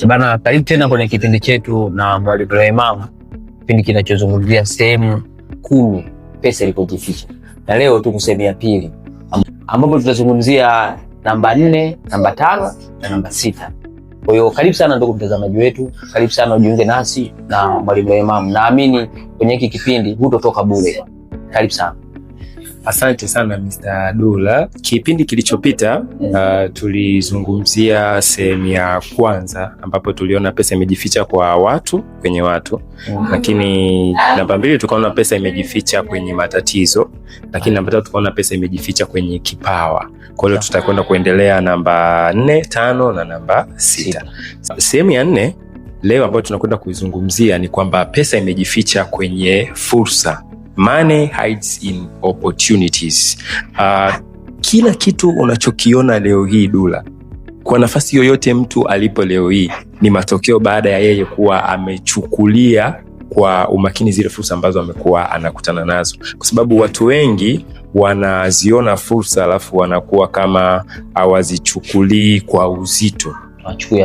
Bana, karibu tena kwenye kipindi chetu na Mwalimu Imam, kipindi kinachozungumzia sehemu 10 pesa ilipojificha. Na leo tuko sehemu ya pili ambapo tutazungumzia namba 4, namba 5 na namba 6. Kwa hiyo karibu sana ndugu mtazamaji wetu, karibu sana ujiunge nasi na Mwalimu Imam. Naamini kwenye hiki kipindi hutotoka bure. Karibu sana. Asante sana Mr. Dula. Kipindi kilichopita tulizungumzia sehemu ya kwanza ambapo tuliona pesa imejificha kwa watu, kwenye watu. Lakini namba 2 tukaona pesa imejificha kwenye matatizo, lakini namba 3 tukaona pesa imejificha kwenye kipawa. Kwa hiyo tutakwenda kuendelea namba 4, 5 na namba 6. Sehemu ya 4 leo ambayo tunakwenda kuizungumzia ni kwamba pesa imejificha kwenye fursa. Money hides in opportunities. Kila kitu unachokiona leo hii Dula, kwa nafasi yoyote mtu alipo leo hii, ni matokeo baada ya yeye kuwa amechukulia kwa umakini zile fursa ambazo amekuwa anakutana nazo. Kwa sababu watu wengi wanaziona fursa alafu wanakuwa kama hawazichukulii kwa uzito,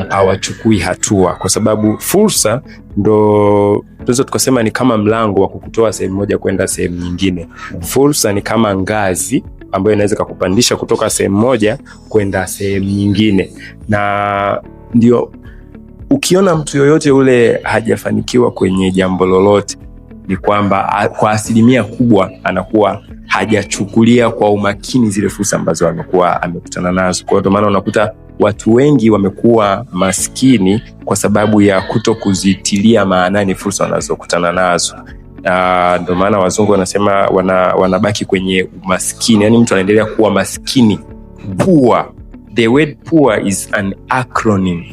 hawachukui hatua, kwa sababu fursa ndo tunaweza tukasema ni kama mlango wa kukutoa sehemu moja kwenda sehemu nyingine. Fursa ni kama ngazi ambayo inaweza kukupandisha kutoka sehemu moja kwenda sehemu nyingine. Na ndio ukiona mtu yoyote ule hajafanikiwa kwenye jambo lolote, ni kwamba kwa asilimia kubwa anakuwa hajachukulia kwa umakini zile fursa ambazo amekuwa amekutana nazo. Kwa hiyo maana unakuta watu wengi wamekuwa maskini kwa sababu ya kuto kuzitilia maanani fursa wanazokutana nazo. Ndio maana wazungu wanasema wanabaki kwenye umaskini, yani mtu anaendelea kuwa maskini. Poor, the word poor is an acronym,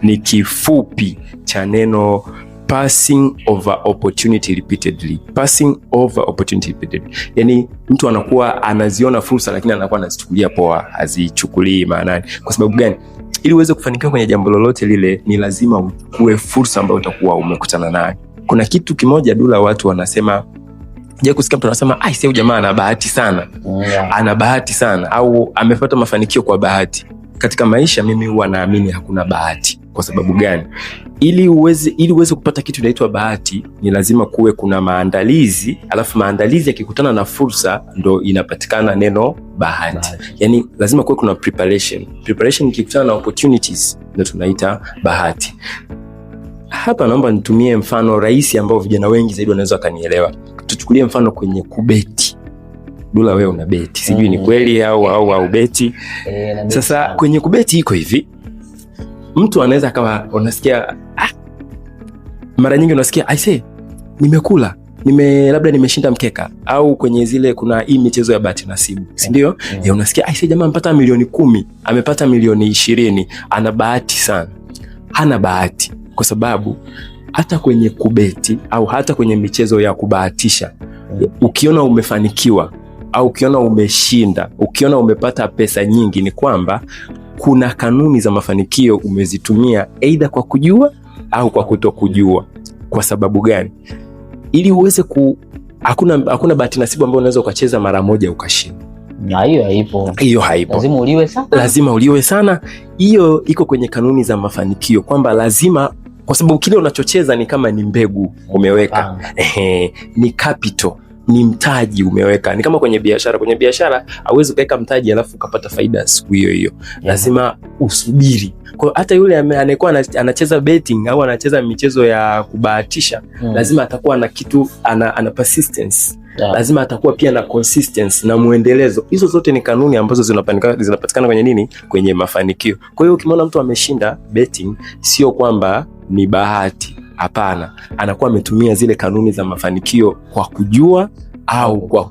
ni kifupi cha neno passing over opportunity repeatedly. Passing over opportunity repeatedly. Yani mtu anakuwa anaziona fursa lakini anakuwa anazichukulia poa, hazichukulii maanani. Kwa sababu gani? Ili uweze kufanikiwa kwenye jambo lolote lile, ni lazima uchukue fursa ambayo utakuwa umekutana nayo. Kuna kitu kimoja Dula, watu wanasema, je, kusikia mtu anasema sio jamaa ana bahati sana. Ana bahati sana au amepata mafanikio kwa bahati. Katika maisha mimi huwa naamini hakuna bahati. Kwa sababu gani? Ili uweze kupata kitu inaitwa bahati, ni lazima kuwe kuna maandalizi, alafu maandalizi yakikutana na fursa ndo inapatikana neno bahati. Yani lazima kuwe kuna preparation. Preparation ikikutana na opportunities ndo tunaita bahati. Hapa naomba nitumie mfano rahisi ambao vijana wengi zaidi wanaweza kanielewa. Tuchukulie mfano kwenye kubeti. Dula, wewe una beti. Sijui ni kweli au beti. Sasa kwenye kubeti iko hivi. Mtu anaweza kama unasikia mara nyingi unasikia nimekula, labda nimeshinda mkeka, au kwenye zile kuna hii michezo ya bahati nasibu, si ndio? Unasikia jamaa amepata milioni 10, amepata milioni 20, ana bahati sana. Hana bahati, kwa sababu hata kwenye kubeti au hata kwenye michezo ya kubahatisha, ukiona umefanikiwa au ukiona umeshinda, ukiona umepata pesa nyingi, ni kwamba kuna kanuni za mafanikio umezitumia aidha kwa kujua au kwa kutokujua. Kwa sababu gani? Ili uweze hakuna bahati nasibu ambayo unaweza ukacheza mara moja ukashinda. Na hiyo haipo. Lazima uliwe sana. Hiyo iko kwenye kanuni za mafanikio, kwamba lazima, kwa sababu kile unachocheza ni kama ni mbegu umeweka. Ni capital, ni mtaji umeweka. Ni kama kwenye biashara. Kwenye biashara hauwezi kuweka mtaji alafu ukapata faida siku hiyo hiyo. Lazima usubiri. Kwa hata yule anayekuwa anacheza betting au anacheza michezo ya kubahatisha, lazima atakuwa na kitu, ana persistence. Lazima atakuwa pia na consistency na muendelezo. Hizo zote ni kanuni ambazo zinapatikana kwenye nini? Kwenye mafanikio. Kwa hiyo ukimwona mtu ameshinda betting, sio kwamba ni bahati. Hapana, anakuwa ametumia zile kanuni za mafanikio kwa kujua au kwa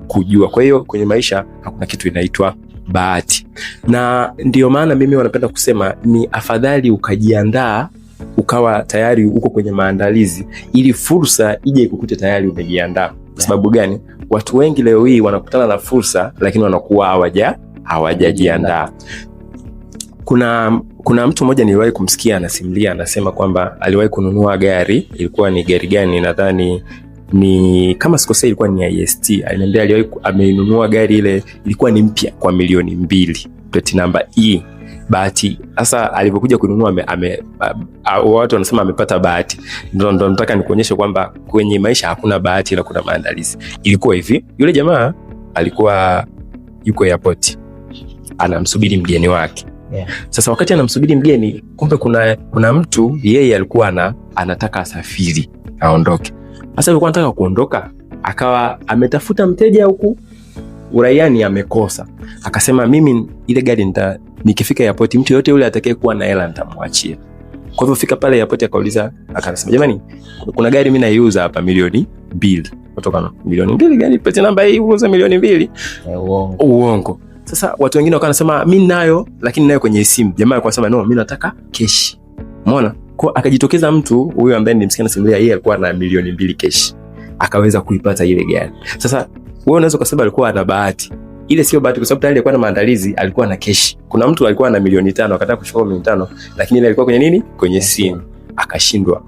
kujua. Kwa hiyo kwenye maisha hakuna kitu inaitwa bahati. Na ndio maana mimi wanapenda kusema ni afadhali ukajiandaa, ukawa tayari uko kwenye maandalizi, ili fursa ije ikukute tayari umejiandaa. Kwa sababu gani? Watu wengi leo hii wanakutana na fursa lakini wanakuwa hawajajiandaa. Kuna mtu mmoja niliwahi kumsikia anasimulia, anasema kwamba aliwahi kununua gari. Ilikuwa ni gari gani? Nadhani ni kama sikosei ilikuwa ni IST. Aliambia aliwahi amenunua gari ile, ilikuwa ni mpya kwa milioni 2, plate number E. bahati. Sasa alipokuja kununua watu wanasema amepata bahati. Ndio nataka nikuonyeshe kwamba kwenye maisha hakuna bahati ila kuna maandalizi. Ilikuwa hivi, yule jamaa alikuwa yuko airport anamsubiri mgeni wake. Yeah. Sasa wakati anamsubiri mgeni, kumbe kuna mtu yeye alikuwa anataka asafiri aondoke. Sasa alikuwa anataka kuondoka, akawa ametafuta mteja huku uraiani amekosa. Akasema mimi ile gari nikifika airport mtu yote yule atakaye kuwa na hela nitamwachia. Kwa hivyo fika pale airport akauliza, akasema jamani, kuna gari mimi naiuza hapa milioni 2. Kutoka milioni 2 gari plate namba hii uuza milioni 2. Uongo. Sasa watu wengine wakawa nasema mimi nayo, lakini nayo kwenye simu. Jamaa alikuwa anasema no, mimi nataka cash. Umeona? Kwa akajitokeza mtu huyo ambaye nimsikia nasimulia, yeye alikuwa na milioni 2 cash. Akaweza kuipata ile gari. Sasa wewe unaweza kusema alikuwa ana bahati. Ile sio bahati kwa sababu tayari alikuwa na maandalizi, alikuwa na cash. Kuna mtu alikuwa na milioni 5 akataka kuchukua milioni 5, lakini ile alikuwa kwenye nini? Kwenye simu. Akashindwa.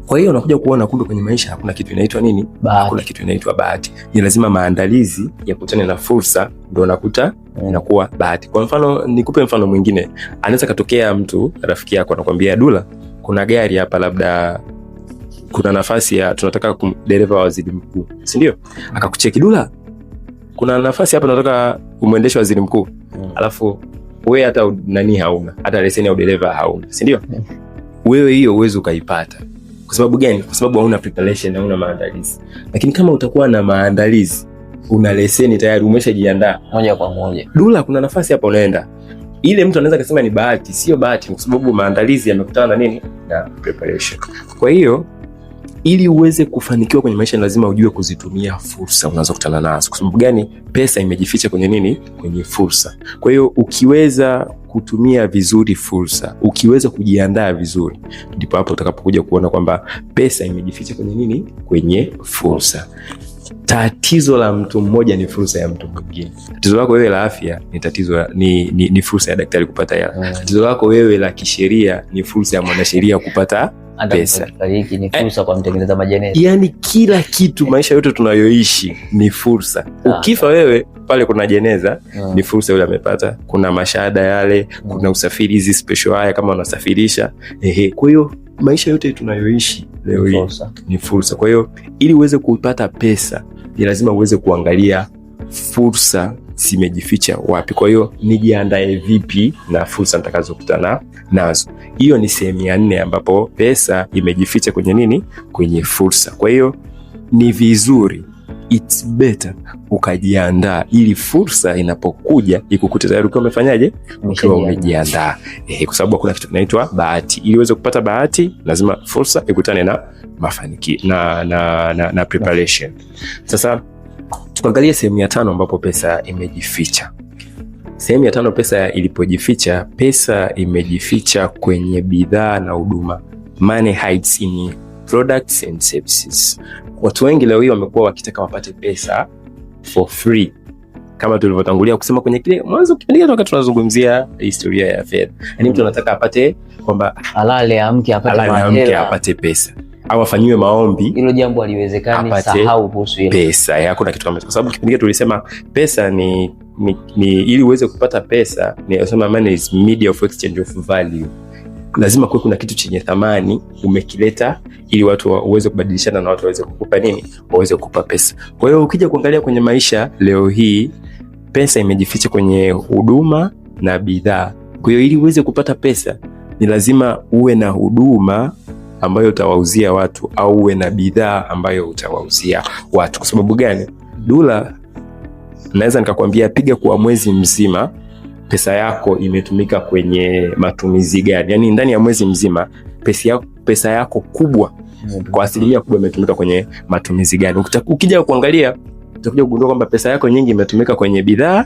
Kwa hiyo unakuja kuona kumbe kwenye maisha hakuna kitu inaitwa nini? Hakuna kitu inaitwa bahati. Ni lazima maandalizi ya kukutana na fursa ndio unakuta inakuwa bahati. Kwa mfano, nikupe mfano mwingine. Anaweza katokea mtu rafiki yako anakuambia, Dula, kuna gari hapa, labda kuna nafasi ya tunataka dereva wa waziri mkuu, si ndio? Akakucheki, Dula, kuna nafasi hapa tunataka umuendeshe waziri mkuu. Alafu wewe hata nani hauna, hata leseni ya dereva hauna, si ndio? Wewe hiyo uwezo ukaipata. Kwa sababu gani? Kwa sababu hauna preparation, hauna maandalizi. Lakini kama utakuwa na maandalizi, una leseni tayari, umeshajiandaa moja kwa moja, Dula, kuna nafasi hapa, unaenda. Ile mtu anaweza kusema ni bahati, sio bahati, kwa sababu maandalizi yamekutana na nini? Na preparation. Kwa hiyo ili uweze kufanikiwa kwenye maisha, lazima ujue kuzitumia fursa unazokutana nazo. Kwa sababu gani? Pesa imejificha kwenye nini? Kwenye fursa. Kwa hiyo ukiweza kutumia vizuri fursa, ukiweza kujiandaa vizuri, ndipo hapo utakapokuja kuona kwamba pesa imejificha kwenye nini? Kwenye fursa. Tatizo la mtu mmoja ni fursa ya mtu mwingine. Tatizo lako wewe la afya ni tatizo ni fursa ya daktari kupata hela. Tatizo lako wewe la kisheria ni fursa ya mwanasheria kupata pesa. Hiki ni fursa kwa mtengeneza majeneza. Yaani kila kitu, maisha yote tunayoishi ni fursa. Ukifa wewe, pale kuna jeneza, ni fursa yule amepata. Kuna mashahada yale, kuna usafiri hizi special haya kama unasafirisha. Kwa hiyo maisha yote tunayoishi leo hii ni fursa. Kwa hiyo ili uweze kupata pesa, ni lazima uweze kuangalia fursa zimejificha wapi. Kwa hiyo nijiandae vipi na fursa nitakazokutana nazo. Hiyo ni sehemu ya 4 ambapo pesa imejificha kwenye nini? Kwenye fursa. Kwa hiyo ni vizuri, it's better ukajiandaa ili fursa inapokuja ikukute tayari ukiwa umefanyaje? Ukiwa umejiandaa. Kwa sababu hakuna kitu kinaitwa bahati. Ili uweze kupata bahati, lazima fursa ikutane na mafanikio na preparation. Sasa tuangalie sehemu ya 5 ambapo pesa imejificha. Sehemu ya 5, pesa ilipojificha. Pesa imejificha kwenye bidhaa na huduma. Money hides in products and services. Watu wengi leo hii wamekuwa wakitaka wapate pesa for free. Kama tulivyotangulia kusema kwenye kile mwanzo kipindi wakati tunazungumzia historia ya fedha. Yaani mtu anataka apate kwamba halale amke apate pesa. Au afanyiwe maombi. Hilo jambo haliwezekani, sahau kuhusu hilo. Pesa, hakuna kitu kama hicho. Kwa sababu kipindi tulisema pesa ni ili uweze kupata pesa, ni nasema money is media of exchange of value. Lazima kuwe kuna kitu chenye thamani umekileta ili watu waweze kubadilishana na watu waweze kukupa nini? Waweze kukupa pesa. Kwa hiyo ukija kuangalia kwenye maisha leo hii, pesa imejificha kwenye huduma na bidhaa. Kwa hiyo ili uweze kupata pesa, ni lazima uwe na huduma ambayo utawauzia watu au uwe na bidhaa ambayo utawauzia watu. Kwa sababu gani? Dula, naweza nikakwambia piga kwa mwezi mzima pesa yako imetumika kwenye matumizi gani? Yaani ndani ya mwezi mzima pesa yako kubwa kwa asilimia kubwa imetumika kwenye matumizi gani? Ukija kuangalia utakuja kugundua kwamba pesa yako nyingi imetumika kwenye bidhaa,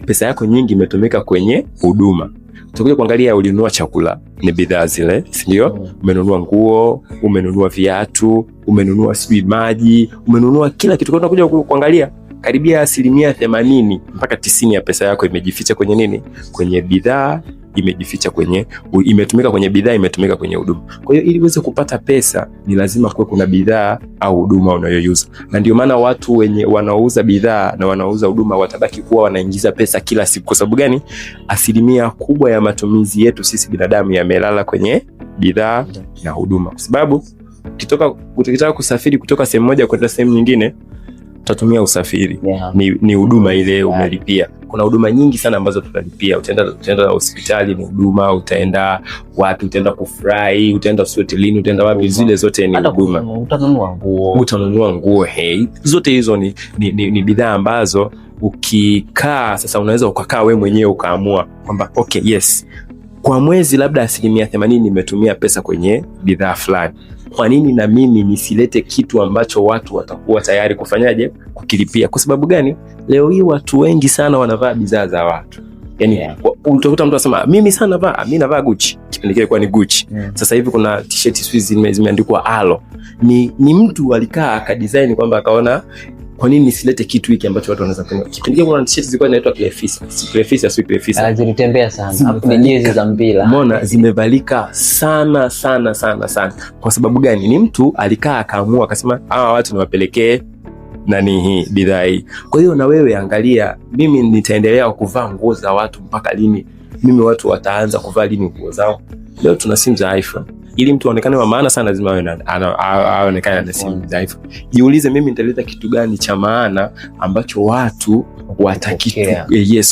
pesa yako nyingi imetumika kwenye huduma. Utakuja kuangalia ulinunua chakula, ni bidhaa zile, si ndio? Umenunua nguo, umenunua viatu, umenunua maji, umenunua kila kitu. Kwa unakuja kuangalia karibia 80% mpaka 90% ya pesa yako imejificha kwenye nini? Kwenye bidhaa imejificha kwenye, imetumika kwenye bidhaa, imetumika kwenye huduma. Kwa hiyo ili uweze kupata pesa ni lazima kuwe kuna bidhaa au huduma unayoiuza, na ndio maana watu wenye wanaouza bidhaa na wanaouza huduma watabaki kuwa wanaingiza pesa kila siku. Kwa sababu gani? Asilimia kubwa ya matumizi yetu sisi binadamu yamelala kwenye bidhaa na huduma, kwa sababu ukitaka kusafiri kutoka sehemu moja kwenda sehemu nyingine utatumia usafiri. Ni huduma ile umelipia. Kuna huduma nyingi sana ambazo tutalipia. Utaenda hospitali, ni huduma. Utaenda wapi? Utaenda kufurahi, utaenda hotelini, utaenda wapi? Zile zote ni huduma. Utanunua nguo. Zote hizo ni bidhaa ambazo ukikaa sasa, unaweza ukakaa wewe mwenyewe ukaamua kwamba okay, yes, kwa mwezi labda 80% nimetumia pesa kwenye bidhaa fulani. Kwa nini na mimi nisilete kitu ambacho watu watakuwa tayari kufanyaje? Kukilipia. Kwa sababu gani? Leo hii watu wengi sana wanavaa bidhaa za watu. Yaani utakuta mtu anasema mimi sana navaa, mimi navaa Gucci. Kipindi kile ilikuwa ni Gucci. Sasa hivi kuna t-shirt swiss zimeandikwa Alo. Ni mtu alikaa akadesign kwamba akaona kwa nini nisilete kitu hiki ambacho watu wanaweza kununua. Kipindi kile kuna t-shirt zilikuwa zinaitwa Clefisa. Zilitembea sana. Ni jezi za mpira. Umeona zimevalika sana. Kwa sababu gani? Ni mtu alikaa akaamua akasema hawa watu niwapelekee nani hii bidhaa hii. Kwa hiyo na wewe angalia, mimi nitaendelea kuvaa nguo za watu mpaka lini? Mimi watu wataanza kuvaa lini nguo zao? Leo tuna simu za iPhone. Ili mtu aonekane wa maana sana lazima aonekane na simu za iPhone. Jiulize, mimi nitaleta kitu gani cha maana ambacho watu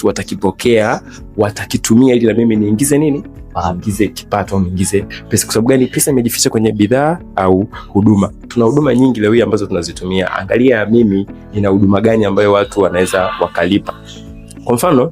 watakipokea, watakitumia ili na mimi niingize nini? Niingize kipato, niingize pesa. Kwa sababu gani? Pesa imejificha kwenye bidhaa au huduma. Tuna huduma nyingi leo hii ambazo tunazitumia. Angalia mimi nina huduma gani ambayo watu wanaweza wakalipa. Kwa mfano,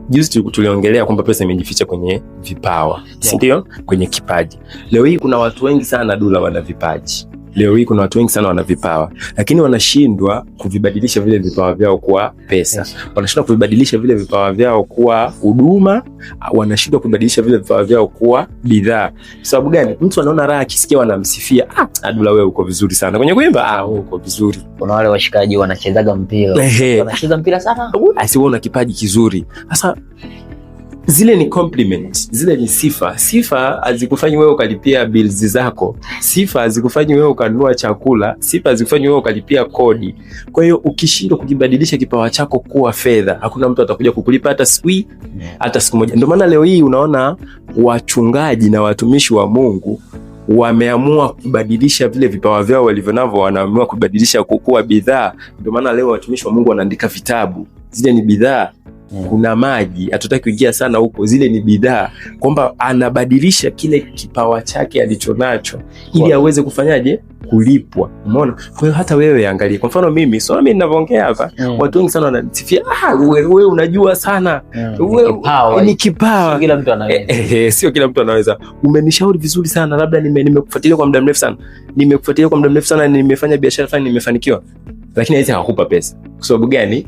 juzi tuliongelea kwamba pesa imejificha kwenye vipawa, si ndio? Kwenye kipaji. Leo hii kuna watu wengi sana Dula wana vipaji. Leo hii kuna watu wengi sana wana vipawa, lakini wanashindwa kuvibadilisha vile vipawa vyao kuwa pesa. Wanashindwa kuvibadilisha vile vipawa vyao kuwa huduma, wanashindwa kuvibadilisha vile vipawa vyao kuwa bidhaa. Sababu gani? Mtu anaona raha akisikia wanamsifia, Dula wewe uko vizuri sana kwenye kuimba, wewe uko vizuri. Kuna wale washikaji wanachezaga mpira. Wanacheza mpira sana. Asiwe una kipaji kizuri. Sasa zile ni compliment, zile ni sifa. Sifa hazikufanyi wewe ukalipia bills zako. Sifa hazikufanyi wewe ukanunua chakula. Sifa hazikufanyi wewe ukalipia kodi. Kwa hiyo ukishindwa kukibadilisha kipawa chako kuwa fedha, hakuna mtu atakuja kukulipa hata siku moja. Ndio maana leo hii unaona wachungaji na watumishi wa Mungu wameamua kubadilisha vile vipawa vyao walivyonavyo, wanaamua kubadilisha kuwa bidhaa. Ndio maana leo watumishi wa Mungu wanaandika vitabu. Zile ni bidhaa. Kuna maji, hatutaki kuingia sana huko, zile ni bidhaa, kwamba anabadilisha kile kipawa chake alichonacho ili aweze kufanyaje? Kulipwa. Umeona? Kwa hiyo hata wewe angalia. Kwa mfano mimi ninavyoongea hapa, watu wengi sana wanasifia, wewe unajua sana. Wewe ni kipawa. Kila mtu anaweza. Sio kila mtu anaweza. Umenishauri vizuri sana, labda nimekufuatilia kwa muda mrefu sana. Nimefanya biashara fulani, nimefanikiwa. Lakini hizi hakupa pesa. Kwa sababu gani?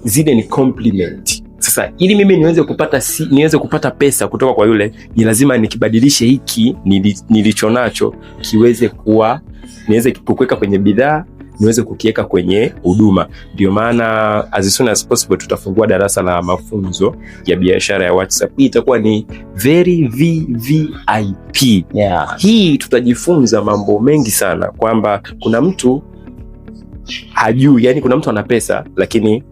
Zile ni compliment. Sasa ili mimi niweze kupata pesa kutoka kwa yule, ni lazima nikibadilishe hiki nilichonacho niweze kuweka kwenye bidhaa, niweze kukiweka kwenye huduma. Ndio maana as soon as possible tutafungua darasa la mafunzo ya biashara ya WhatsApp. Hii itakuwa ni very VIP. Hii tutajifunza mambo mengi sana, kwamba kuna mtu hajui, yani kuna mtu ana pesa lakini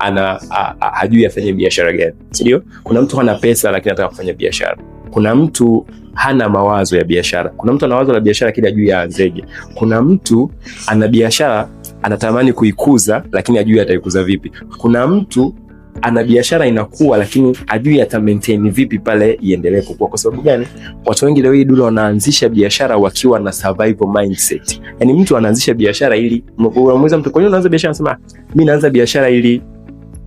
hajui afanye biashara gani, ndio? Kuna mtu hana pesa lakini anataka kufanya biashara. Kuna mtu hana mawazo ya biashara. Kuna mtu ana wazo la biashara lakini hajui aanzeje. Kuna mtu ana biashara anatamani kuikuza lakini hajui ataikuza vipi. Kuna mtu ana biashara inakuwa lakini hajui ata maintain vipi pale iendelee kukua. Kwa sababu gani? Watu wengi leo hii Dula wanaanzisha biashara wakiwa na survival mindset. Yaani mtu anaanzisha biashara ili, unamuuliza mtu kwa nini unaanza biashara, anasema mimi naanza biashara ili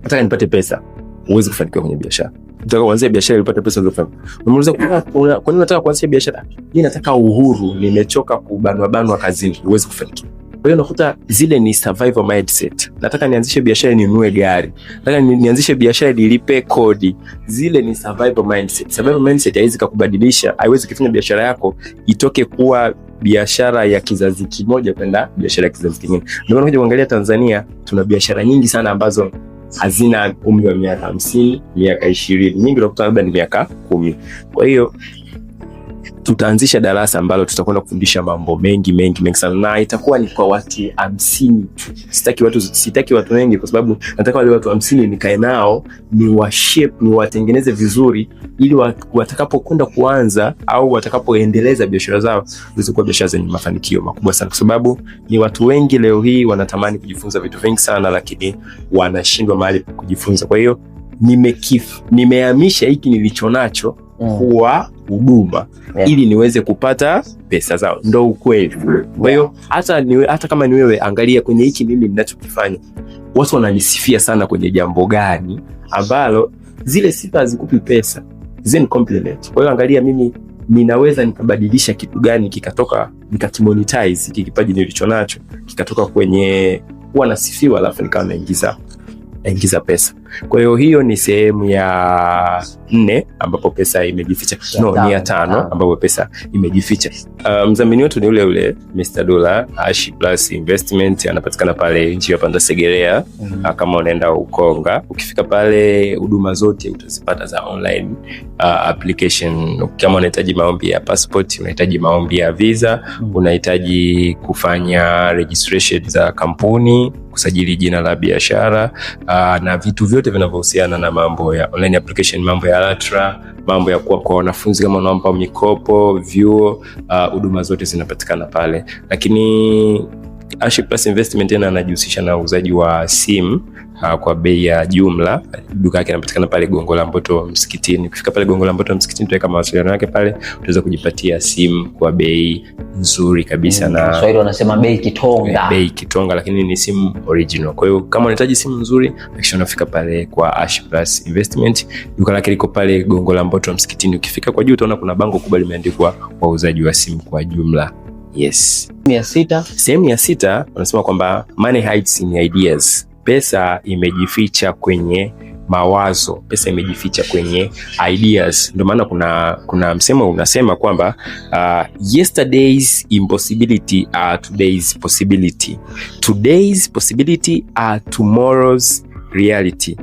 nataka nipate pesa. Uweze kufanikiwa kwenye biashara. Unataka kuanzia biashara ili upate pesa ndio ufanye. Unamuuliza kwa nini unataka kuanzisha biashara? Mimi nataka uhuru, nimechoka kubanwa kazini. Uweze kufanikiwa. Kwa hiyo unakuta zile ni survival mindset. Nataka nianzishe biashara ninunue gari. Nataka nianzishe biashara nilipe kodi. Zile ni survival mindset. Survival mindset haiwezi kukubadilisha, haiwezi kufanya biashara yako itoke kuwa biashara ya kizazi kimoja kwenda biashara ya kizazi kingine. Ndio maana kuangalia Tanzania tuna biashara nyingi sana ambazo hazina umri wa miaka 50, miaka 20, nyingi utakuta labda ni miaka 10. Kwa hiyo tutaanzisha darasa ambalo tutakwenda kufundisha mambo mengi sana, na itakuwa ni kwa watu 50 tu. Sitaki watu wengi, kwa sababu nataka wale watu 50 nikae nao, ni watengeneze vizuri, ili watakapokwenda kuanza au watakapoendeleza biashara zao zisizokuwa biashara zenye mafanikio makubwa sana, kwa sababu ni watu wengi leo hii wanatamani kujifunza vitu vingi sana, lakini wanashindwa mahali pa kujifunza. Kwa hiyo nimehamisha hiki nilichonacho kuwa huduma, ili niweze kupata pesa zao. Ndio ukweli. Kwa hiyo hata kama ni wewe, angalia kwenye hiki mimi ninachokifanya, watu wananisifia sana kwenye jambo gani ambalo zile sifa hazikupi pesa, zen compliment. Kwa hiyo angalia mimi ninaweza nikabadilisha kitu gani kikatoka nikakimonetize kipaji nilichonacho, kikatoka kwenye kuwa nasifiwa alafu nikawa naingiza pesa. Kwa hiyo ni sehemu ya 4 ambapo pesa imejificha. Ni ya 5 ambapo pesa imejificha. Mdhamini wetu ni ule Mr. Dulla, Ashi Plus Investment, anapatikana pale njia Panda Segerea. Kama unaenda Ukonga, ukifika pale huduma zote utazipata za online application. Kama unahitaji maombi ya passport, unahitaji maombi ya visa, unahitaji kufanya registration za kampuni, kusajili jina la biashara, na vitu vyote vinavyohusiana na mambo ya online application, mambo ya LATRA, mambo ya kwa wanafunzi kama unaomba mikopo, vyuo, huduma zote zinapatikana pale. Lakini Ashi Plus Investment tena anajihusisha na uuzaji wa simu kwa bei ya jumla. Duka yake inapatikana pale Gongo la Mboto Msikitini. Ukifika pale Gongo la Mboto Msikitini, tuweka mawasiliano yake pale, utaweza kujipatia simu kwa bei nzuri kabisa. Na Swahili wanasema bei kitonga, lakini ni simu original. Kwa hiyo kama unahitaji simu nzuri, hakikisha unafika pale kwa Ashi Plus Investment. Duka lake liko pale Gongo la Mboto Msikitini. Ukifika kwa juu utaona kuna bango kubwa limeandikwa wauzaji wa simu kwa jumla. Yes. Sehemu ya 6 wanasema kwamba money hides in ideas. Pesa imejificha kwenye mawazo, pesa imejificha kwenye ideas. Ndio maana kuna msemo unasema kwamba yesterday's impossibility are today's possibility. Today's possibility are tomorrow's reality.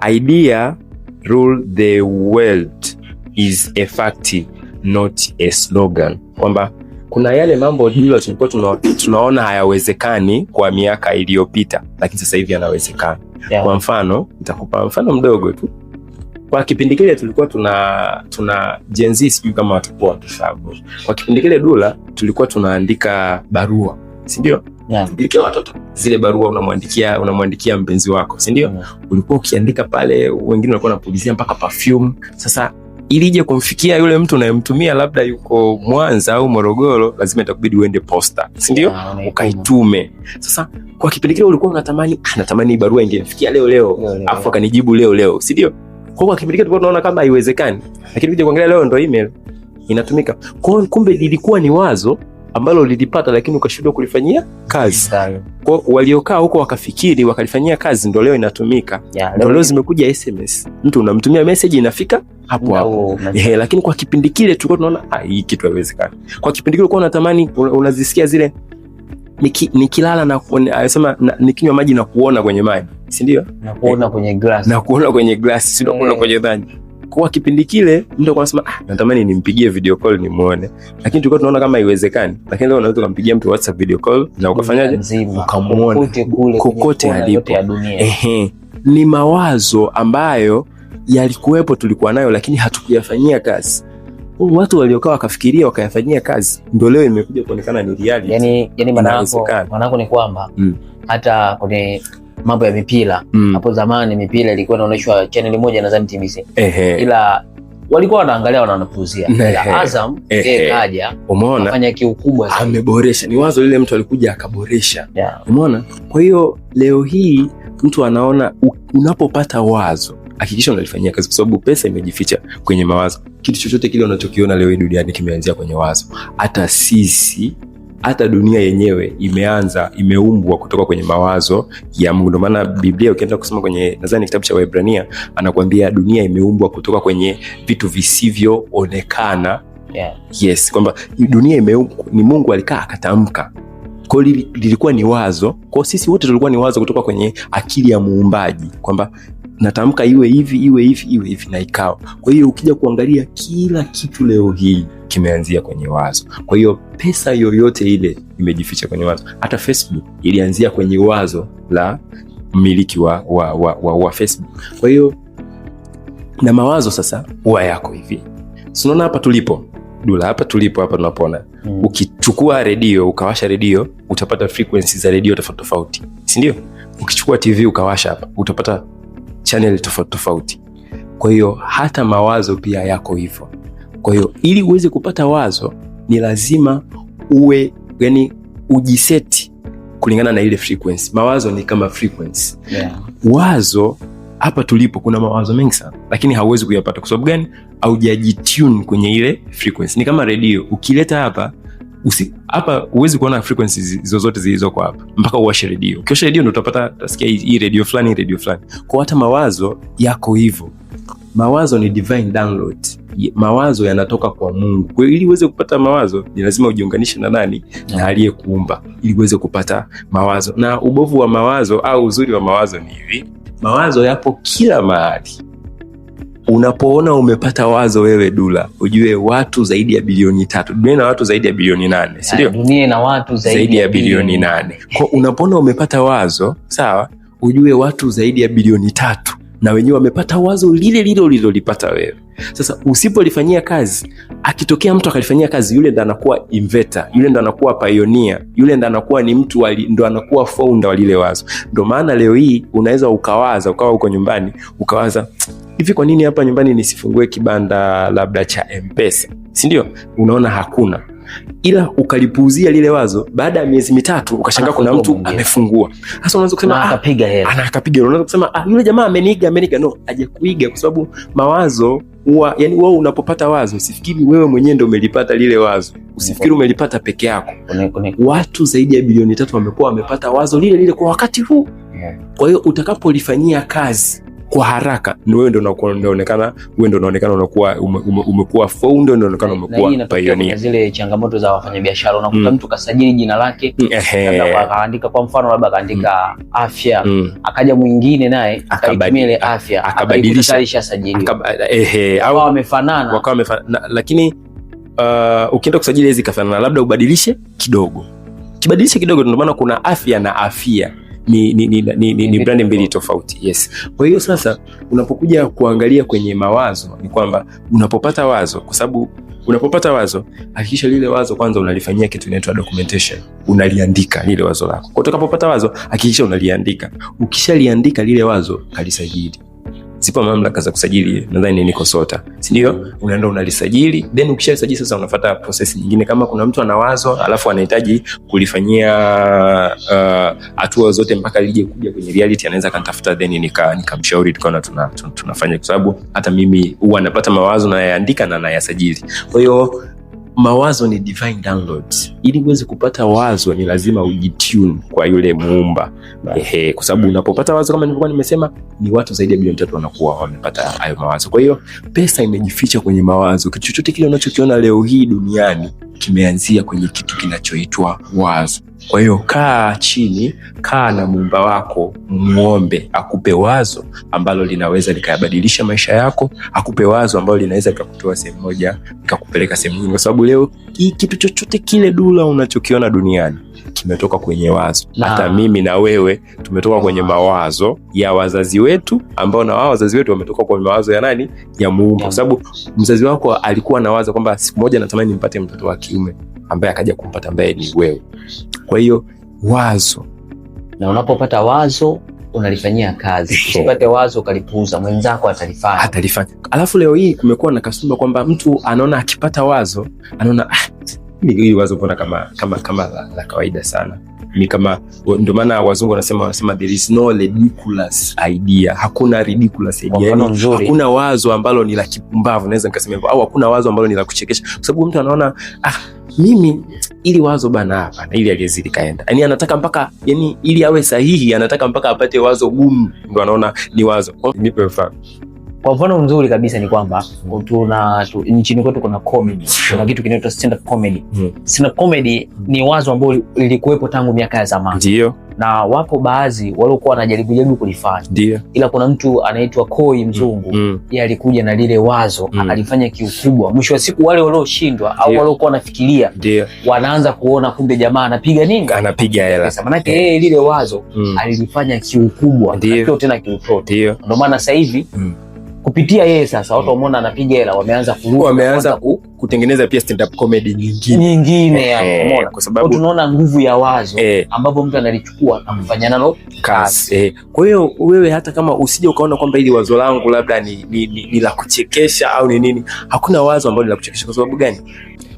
Idea rule the world is a fact, not a slogan. Kwamba kuna yale mambo ndio tulikuwa tunaona hayawezekani kwa miaka iliyopita, lakini sasa hivi yanawezekana. Kwa mfano, nitakupa mfano mdogo tu. Kwa kipindi kile tulikuwa tuna Gen Z, sijui kama watakuwa watufahamu. Kwa kipindi kile Dulla tulikuwa tunaandika barua, si ndio? Ilikuwa watoto zile barua unamwandikia mpenzi wako, si ndio? Ulikuwa ukiandika pale, wengine walikuwa wanapulizia mpaka perfume. Sasa ilije kumfikia yule mtu unayemtumia, labda yuko Mwanza au Morogoro, lazima itakubidi uende posta, si ndio? Ukaitume. Sasa kwa kipindi kile ulikuwa unatamani barua ingefikia leo afu akanijibu leo, si ndio? Kwa kipindi kile tulikuwa tunaona kama haiwezekani, lakini ukija kuangalia leo ndio email inatumika. Kwa kumbe lilikuwa ni wazo ambalo lilipata, lakini ukashindwa kulifanyia kazi. Kwa waliokaa huko wakafikiri, wakalifanyia kazi, ndio leo inatumika. Ndio leo zimekuja SMS, mtu unamtumia message inafika hapo. Lakini kwa kipindi kile tulikuwa tunaona hii kitu haiwezekani. Kwa kipindi kile ulikuwa unatamani, unazisikia zile nikilala na anasema nikinywa maji na kuona kwenye maji, si ndio? Na kuona kwenye glass, sio kuona kwenye dhani. Kwa kipindi kile mtu anasema natamani nimpigie video call nimuone, lakini tulikuwa tunaona kama haiwezekani. Lakini leo unaweza kumpigia mtu WhatsApp video call na ukafanyaje? Ukamuona kokote alipo. Ni mawazo ambayo yalikuwepo, tulikuwa nayo, lakini hatukuyafanyia kazi. Watu waliokaa wakafikiria wakayafanyia kazi, ndio leo imekuja kuonekana ni reality. Yani manako ni kwamba hata kwenye mambo ya mipira hapo zamani, mipira ilikuwa inaonyeshwa channel moja nadhani TBC, ila walikuwa wanaangalia wanapuuzia. Azam kaja, umeona, afanya kiukubwa sana, ameboresha. Ni wazo lile mtu alikuja akaboresha, umeona. Kwa hiyo leo hii mtu anaona, unapopata wazo hakikisha unalifanyia kazi, kwa sababu pesa imejificha kwenye mawazo. Kitu chochote kile unachokiona leo hii duniani kimeanzia kwenye wazo. Hata dunia yenyewe imeumbwa kutoka kwenye mawazo ya Mungu. Ndio maana Biblia ukienda kusoma kwenye nadhani kitabu cha Waebrania, anakuambia dunia imeumbwa kutoka kwenye vitu visivyoonekana. Yes, kwamba dunia imeumbwa, ni Mungu alikaa akatamka Kwa hiyo lilikuwa ni wazo. Kwa sisi wote tulikuwa ni wazo kutoka kwenye akili ya muumbaji kwamba natamka iwe hivi na ikawa. Kwa hiyo ukija kuangalia kila kitu leo hii kimeanzia kwenye wazo. Kwa hiyo pesa yoyote ile imejificha kwenye wazo. Hata Facebook ilianzia kwenye wazo la mmiliki wa Facebook. Kwa hiyo na mawazo sasa huwa yako hivi. Unaona hapa tulipo Dula, hapa tunapona. Ukichukua redio, ukawasha redio, utapata frequencies za redio tofauti tofauti, si ndio? Ukichukua TV ukawasha hapa, utapata channel tofauti tofauti. Kwa hiyo hata mawazo pia yako hivyo. Kwa hiyo ili uweze kupata wazo ni lazima ujiseti kulingana na ile frequency. Mawazo ni kama frequency. Wazo hapa tulipo kuna mawazo mengi sana, lakini hauwezi kuyapata. Kwa sababu gani? Haujajitune kwenye ile frequency. Ni kama redio, ukileta hapa huwezi kuona frequencies zozote zilizoko hapa mpaka uwashe redio. Ukiwasha redio ndio utasikia hii redio fulani, redio fulani. Kwa hata mawazo yako hivyo. Mawazo ni divine download. Mawazo yanatoka kwa Mungu. Kwa hiyo ili uweze kupata mawazo ni lazima ujiunganishe na nani? Na aliyekuumba, ili uweze kupata mawazo. Na ubovu wa mawazo au uzuri wa mawazo ni hivi. Mawazo yapo kila mahali. Unapoona umepata wazo wewe Dula, ujue watu zaidi ya bilioni 3. Dunia ina watu zaidi ya bilioni 8, si ndio? Dunia ina watu zaidi ya bilioni 8. Kwa unapoona umepata wazo, sawa, ujue watu zaidi ya bilioni 3 na wenyewe wamepata wazo lile ulilolipata wewe. Sasa usipolifanyia kazi, akitokea mtu akalifanyia kazi, yule ndo anakuwa inventor, yule ndo anakuwa pioneer, yule ndo anakuwa ni mtu ndo anakuwa founder wa lile wazo. Ndio maana leo hii unaweza ukawa uko nyumbani, ukawaza hivi, kwa nini hapa nyumbani nisifungue kibanda labda cha M-Pesa? Si ndio? Unaona hakuna. Ila ukalipuuzia lile wazo, baada ya miezi 3 ukashangaa kuna mtu amefungua. Sasa unaanza kusema akapiga hela. Unaanza kusema yule jamaa ameniiga. No, hajakuiga, kwa sababu mawazo wewe unapopata wazo usifikiri wewe mwenyewe ndio umelipata lile wazo. Usifikiri umelipata peke yako. Watu zaidi ya bilioni 3 wamekuwa wamepata wazo lile kwa wakati huu. Kwa hiyo utakapolifanyia kazi kwa haraka, wewe ndio unaonekana unakuwa umekuwa founder, ndio unaonekana umekuwa pioneer. Zile changamoto za wafanyabiashara, unakuta mtu kasajili jina lake, akaandika kwa mfano labda akaandika afya, akaja mwingine naye akaitumia ile afya, akabadilisha sajili. Au wamefanana. Lakini ukienda kusajili hizi kafanana, labda ubadilishe kidogo. Kibadilishe kidogo, ndio maana kuna afya na afia. Ni brand mbili tofauti. Yes. Kwa hiyo sasa unapokuja kuangalia kwenye mawazo ni kwamba unapopata wazo, kwa sababu unapopata wazo hakikisha lile wazo kwanza unalifanyia kitu inaitwa documentation. Unaliandika lile wazo lako. Kwa utakapopata wazo hakikisha unaliandika. Ukishaliandika lile wazo kalisajili. Zipo mamlaka za kusajili, nadhani niko SOTA, si ndio? Unaenda unalisajili, then ukishalisajili sasa unafuata process nyingine. Kama kuna mtu ana wazo alafu anahitaji kulifanyia hatua zote mpaka lije kuja kwenye reality, anaweza kanitafuta, then nikamshauri tukaona tunafanya, kwa sababu hata mimi huwa napata mawazo na yaandika na nayasajili. Kwa hiyo mawazo ni divine downloads. Ili uweze kupata wazo ni lazima ujitune kwa yule muumba. Kwa sababu unapopata wazo, kama nilivyokuwa nimesema, ni watu zaidi ya bilioni 3 wanakuwa wamepata hayo mawazo. Kwa hiyo pesa imejificha kwenye mawazo. Kitu chochote kile unachokiona leo hii duniani kimeanzia kwenye kitu kinachoitwa wazo. Kwa hiyo kaa chini, kaa na muumba wako, muombe akupe wazo ambalo linaweza likayabadilisha maisha yako, akupe wazo ambalo linaweza kukutoa sehemu moja likakupeleka sehemu nyingine, kwa sababu leo kitu chochote kile Dula unachokiona duniani kimetoka kwenye wazo. Hata mimi na wewe tumetoka kwenye mawazo ya wazazi wetu, ambao na wao wazazi wetu wametoka kwenye mawazo ya nani? Ya muumba. Kwa sababu mzazi wako alikuwa na wazo kwamba siku moja natamani nimpate mtoto wa kiume, ambaye akaja kumpata, ambaye ni wewe. Kwa hiyo wazo, na unapopata wazo unalifanyia kazi. Usipate wazo ukalipuuza, mwenzako atalifanya. Alafu leo hii kumekuwa na kasumba kwamba mtu anaona akipata wazo, anaona hili wazo mbona kama la kawaida sana. Ni kama, ndio maana wazungu wanasema there is no ridiculous idea. Hakuna ridiculous idea. Hakuna wazo ambalo ni la kipumbavu, naweza nikasema hivyo, au hakuna wazo ambalo ni la kuchekesha, kwa sababu mtu anaona mimi ili wazo bana hapa na ili alizidi kaenda. Yaani anataka mpaka, yani ili awe sahihi anataka mpaka apate wazo gumu ndio anaona ni wazo. Nipe mfano. Kwa mfano mzuri kabisa ni kwamba nchini kwetu kuna comedy. Kuna kitu kinaitwa stand up comedy. Stand up comedy ni wazo ambalo lilikuwepo tangu miaka ya zamani. Ndio. Na wapo baadhi waliokuwa wanajaribu kulifanya. Ndio. Ila kuna mtu anaitwa Koi mzungu, yeye alikuja na lile wazo, akalifanya kiukubwa. Mwisho wa siku wale walioshindwa au waliokuwa wanafikiria wanaanza kuona kumbe jamaa anapiga nini? Anapiga hela. Maana yake yeye lile wazo alilifanya kiukubwa, ndio tena kiutoto. Ndio maana sasa hivi kupitia yeye sasa watu wameona anapiga hela, wameanza kutengeneza pia stand up comedy nyingine umeona, kwa sababu tunaona nguvu ya wazo ambapo mtu analichukua na kufanya nalo kazi. Kwa hiyo wewe hata kama usije ukaona kwamba ili wazo langu labda ni la kuchekesha au ni nini, hakuna wazo ambalo ni la kuchekesha. Kwa sababu gani?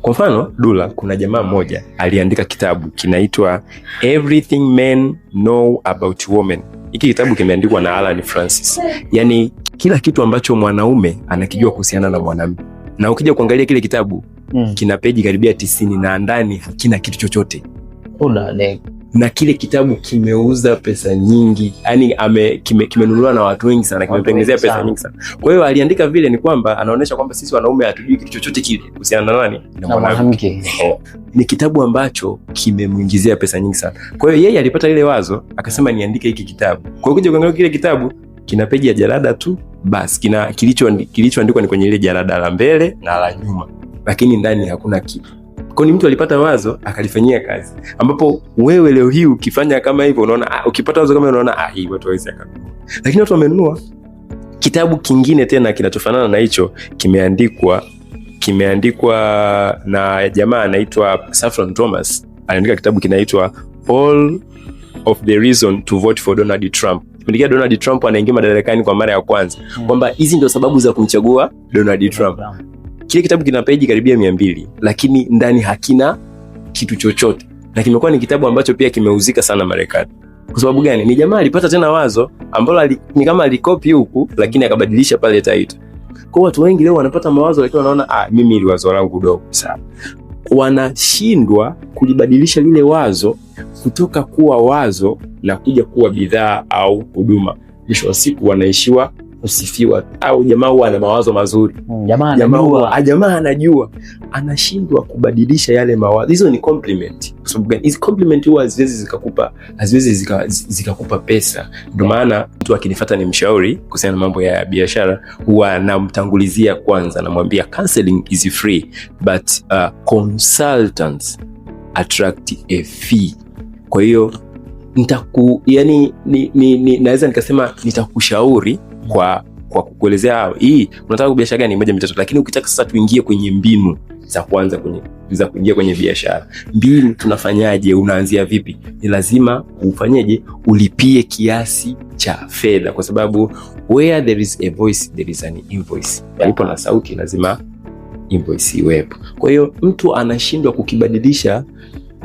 Kwa mfano Dula, kuna jamaa mmoja aliandika kitabu kinaitwa Everything Men Know About Women. Hiki kitabu kimeandikwa na Alan Francis. Yani kila kitu ambacho mwanaume anakijua kuhusiana na mwanamke. Na ukija kuangalia kile kitabu kina peji karibia 90 na ndani hakina kitu chochote. Na kile kitabu kimeuza pesa nyingi. Yani kimenunuliwa na watu wengi sana, kimetengenezea pesa nyingi sana. Kwa hiyo aliandika vile ni kwamba anaonyesha kwamba sisi wanaume hatujui kitu chochote kile kuhusiana na nani? Na mwanamke. Ni kitabu ambacho kimemuingizia pesa nyingi sana. Kwa hiyo yeye alipata ile wazo akasema niandike hiki kitabu. Kwa hiyo kuja kuangalia kile kitabu kina peji ya jalada tu basi, kilichoandikwa ni kwenye ile jalada la mbele na la nyuma, lakini ndani hakuna kitu. Kwa ni mtu alipata wazo akalifanyia kazi, ambapo wewe leo hii ukifanya kama hivyo unaona ukipata wazo kama unaona hii watu hawezi akanunua, lakini watu wamenunua. Kitabu kingine tena kinachofanana na hicho kimeandikwa na jamaa anaitwa Saffron Thomas. Aliandika kitabu kinaitwa All of the Reason to Vote for Donald Trump. Kipindi Donald Trump anaingia madarakani kwa mara ya kwanza, kwamba hizi ndio sababu za kumchagua Donald Trump. Kile kitabu kina peji karibia 200, lakini ndani hakina kitu chochote. Na kimekuwa ni kitabu ambacho pia kimeuzika sana Marekani. Kwa sababu gani? Ni jamaa alipata tena wazo ambalo ni kama alikopi huku, lakini akabadilisha pale title. Kwa watu wengi leo wanapata mawazo lakini wanaona mimi ile wazo langu dogo sana. Wanashindwa kulibadilisha lile wazo kutoka kuwa wazo na kuja kuwa bidhaa au huduma. Mwisho wa siku wanaishiwa kusifiwa, au jamaa huwa ana mawazo mazuri. Jamaa anajua, anashindwa kubadilisha yale mawazo. Hizo ni compliment. Kwa sababu gani? Hizo compliment huwa haziwezi zikakupa pesa. Ndio maana mtu akinifuata ni mshauri kuhusiana na mambo ya biashara, huwa namtangulizia kwanza, namwambia counseling is free but consultants attract a fee. Kwa hiyo naweza nikasema nitakushauri kwa kukuelezea hii unataka biashara gani, moja mitatu, lakini ukitaka sasa tuingie kwenye mbinu za kuanza za kuingia kwenye biashara. Mbinu tunafanyaje, unaanzia vipi? Ni lazima ufanyeje? Ulipie kiasi cha fedha, kwa sababu where there is a voice there is an invoice. Palipo na sauti lazima invoice iwepo. Kwa hiyo mtu anashindwa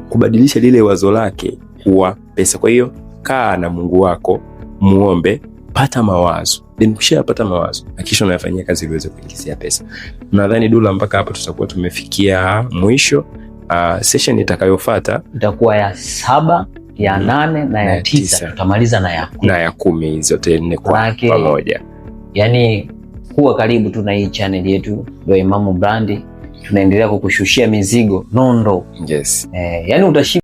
kubadilisha lile wazo lake kuwa pesa. Kwa hiyo kaa na Mungu wako, muombe, pata mawazo. Then ukishapata mawazo, hakikisha unayafanyia kazi ili uweze kuingizia pesa. Nadhani Dula, mpaka hapa tutakuwa tumefikia mwisho. Session itakayofuata itakuwa ya 7, ya 8 na ya 9. Tutamaliza na ya 10, zote 4 kwa pamoja. Yani kuwa karibu tu na hii channel yetu Dr. Imam Brand. Tunaendelea kukushushia mizigo nondo. Yes. Yani